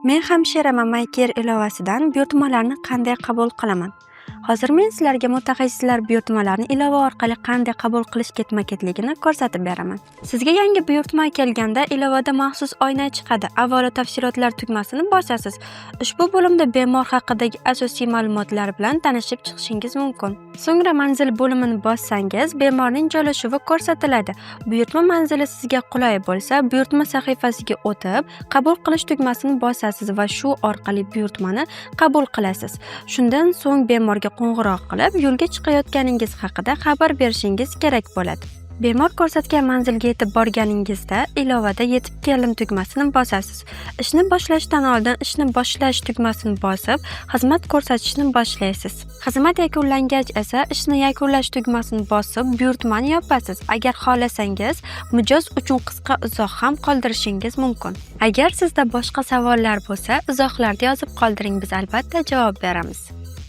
Men hamshiraman MyCare ilovasidan buyurtmalarni qanday qabul qilaman? Hozir men sizlarga mutaxassislar buyurtmalarni ilova orqali qanday qabul qilish ketma-ketligini ko'rsatib beraman. Sizga yangi buyurtma kelganda ilovada maxsus oyna chiqadi. Avvalo tafsilotlar tugmasini bosasiz. Ushbu bo'limda bemor haqidagi asosiy ma'lumotlar bilan tanishib chiqishingiz mumkin. So'ngra manzil bo'limini bossangiz, bemorning joylashuvi ko'rsatiladi. Buyurtma manzili sizga qulay bo'lsa, buyurtma sahifasiga o'tib, qabul qilish tugmasini bosasiz va shu orqali buyurtmani qabul qilasiz. Shundan so'ng bemorga qo'ng'iroq qilib, yo'lga chiqayotganingiz haqida xabar berishingiz kerak bo'ladi. Bemor ko'rsatgan manzilga yetib borganingizda ilovada yetib keldim tugmasini bosasiz. Ishni boshlashdan oldin ishni boshlash tugmasini bosib, xizmat ko'rsatishni boshlaysiz. Xizmat yakunlangach esa ishni yakunlash tugmasini bosib, buyurtmani yopasiz. Agar xohlasangiz, mijoz uchun qisqa izoh ham qoldirishingiz mumkin. Agar sizda boshqa savollar bo'lsa, izohlarda yozib qoldiring, biz albatta javob beramiz.